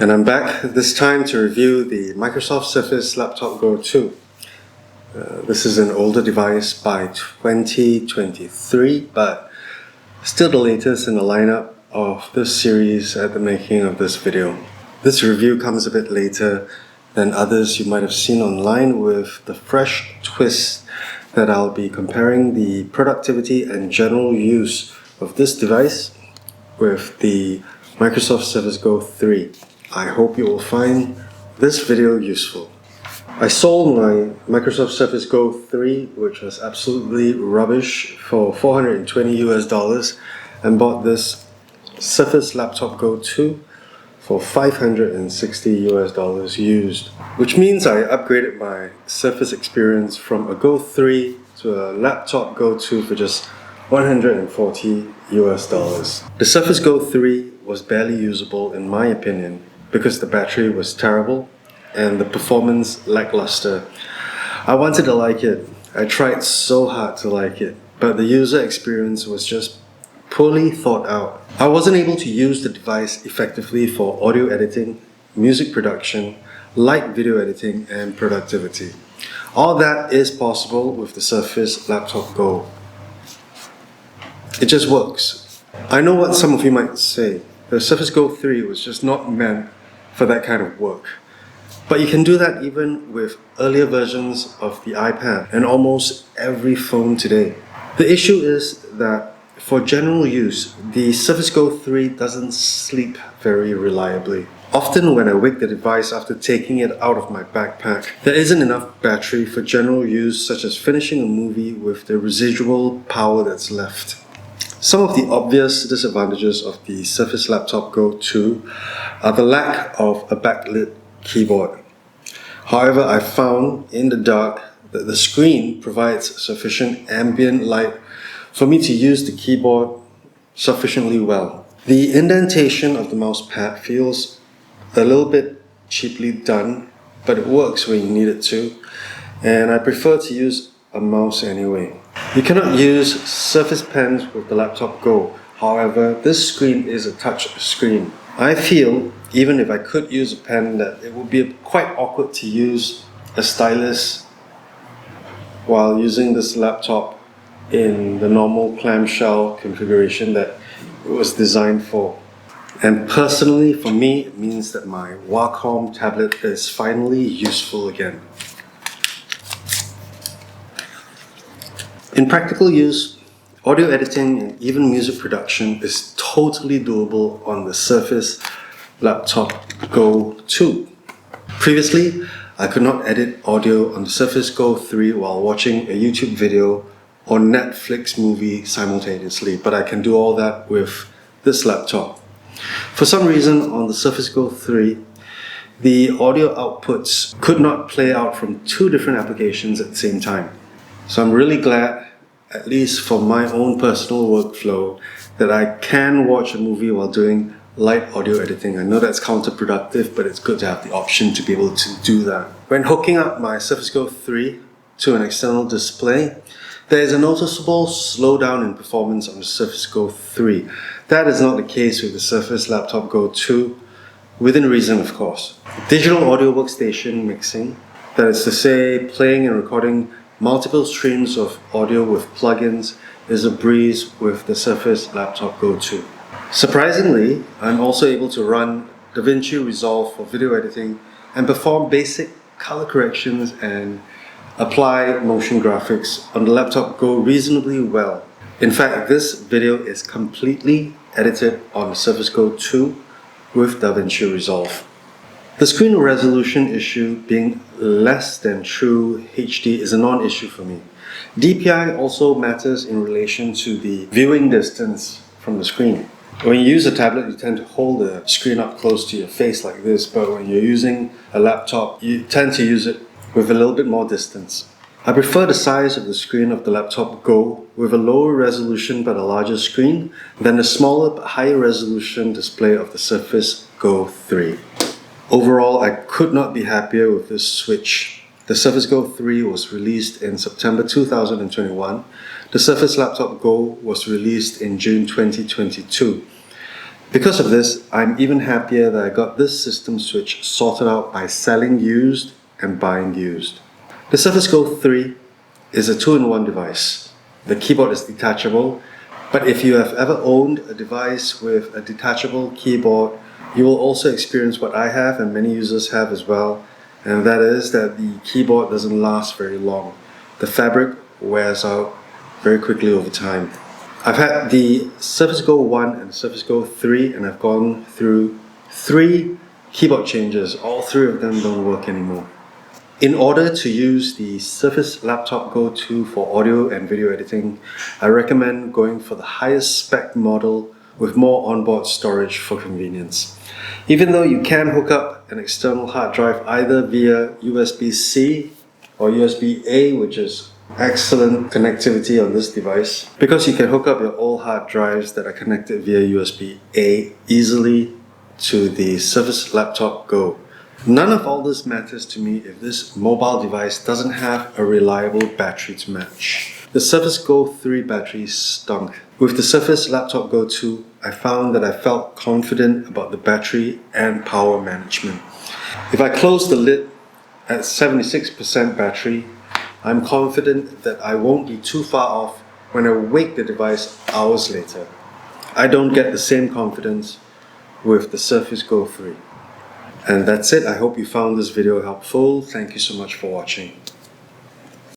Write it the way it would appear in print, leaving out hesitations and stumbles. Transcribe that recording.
And I'm back this time to review the Microsoft Surface Laptop Go 2. This is an older device by 2023, but still the latest in the lineup of this series at the making of this video. This review comes a bit later than others you might have seen online, with the fresh twist that I'll be comparing the productivity and general use of this device with the Microsoft Surface Go 3. I hope you will find this video useful. I sold my Microsoft Surface Go 3, which was absolutely rubbish, for $420 US, and bought this Surface Laptop Go 2 for $560 US used, which means I upgraded my Surface experience from a Go 3 to a Laptop Go 2 for just $140 US. The Surface Go 3 was barely usable in my opinion because the battery was terrible and the performance lackluster. I wanted to like it. I tried so hard to like it, but the user experience was just poorly thought out. I wasn't able to use the device effectively for audio editing, music production, light video editing, and productivity. All that is possible with the Surface Laptop Go. It just works. I know what some of you might say. The Surface Go 3 was just not meant for that kind of work. But you can do that even with earlier versions of the iPad and almost every phone today. The issue is that for general use, the Surface Go 3 doesn't sleep very reliably. Often when I wake the device after taking it out of my backpack, there isn't enough battery for general use, such as finishing a movie with the residual power that's left. Some of the obvious disadvantages of the Surface Laptop Go 2 are the lack of a backlit keyboard. However, I found in the dark that the screen provides sufficient ambient light for me to use the keyboard sufficiently well. The indentation of the mouse pad feels a little bit cheaply done, but it works when you need it to, and I prefer to use a mouse anyway. You cannot use Surface pens with the Laptop Go. However, this screen is a touch screen. I feel, even if I could use a pen, that it would be quite awkward to use a stylus while using this laptop in the normal clamshell configuration that it was designed for. And personally, for me, it means that my Wacom tablet is finally useful again. In practical use, audio editing and even music production is totally doable on the Surface Laptop Go 2. Previously, I could not edit audio on the Surface Go 3 while watching a YouTube video or Netflix movie simultaneously, but I can do all that with this laptop. For some reason, on the Surface Go 3, the audio outputs could not play out from two different applications at the same time. So I'm really glad, at least for my own personal workflow, that I can watch a movie while doing light audio editing. I know that's counterproductive, but it's good to have the option to be able to do that. When hooking up my Surface Go 3 to an external display, there is a noticeable slowdown in performance on the Surface Go 3. That is not the case with the Surface Laptop Go 2, within reason of course. Digital audio workstation mixing, that is to say playing and recording multiple streams of audio with plugins, is a breeze with the Surface Laptop Go 2. Surprisingly, I'm also able to run Davinci Resolve for video editing and perform basic color corrections and apply motion graphics on the Laptop Go reasonably well. In fact, this video is completely edited on the Surface Go 2 with Davinci Resolve. The screen resolution issue being less than true HD is a non-issue for me. DPI also matters in relation to the viewing distance from the screen. When you use a tablet, you tend to hold the screen up close to your face like this, but when you're using a laptop, you tend to use it with a little bit more distance. I prefer the size of the screen of the Laptop Go with a lower resolution but a larger screen than the smaller but higher resolution display of the Surface Go 3. Overall, I could not be happier with this switch. The Surface Go 3 was released in September 2021. The Surface Laptop Go was released in June 2022. Because of this, I'm even happier that I got this system switch sorted out by selling used and buying used. The Surface Go 3 is a 2-in-1 device. The keyboard is detachable, but if you have ever owned a device with a detachable keyboard, you will also experience what I have and many users have as well, and that is that the keyboard doesn't last very long. The fabric wears out very quickly over time. I've had the Surface Go 1 and Surface Go 3 and I've gone through 3 keyboard changes. All 3 of them don't work anymore. In order to use the Surface Laptop Go 2 for audio and video editing, I recommend going for the highest spec model with more onboard storage for convenience. Even though you can hook up an external hard drive either via USB-C or USB-A, which is excellent connectivity on this device, because you can hook up your old hard drives that are connected via USB-A easily to the Surface Laptop Go. None of all this matters to me if this mobile device doesn't have a reliable battery to match. The Surface Go 3 battery stunk. With the Surface Laptop Go 2, I found that I felt confident about the battery and power management. If I close the lid at 76% battery, I'm confident that I won't be too far off when I wake the device hours later. I don't get the same confidence with the Surface Go 3. And that's it. I hope you found this video helpful. Thank you so much for watching.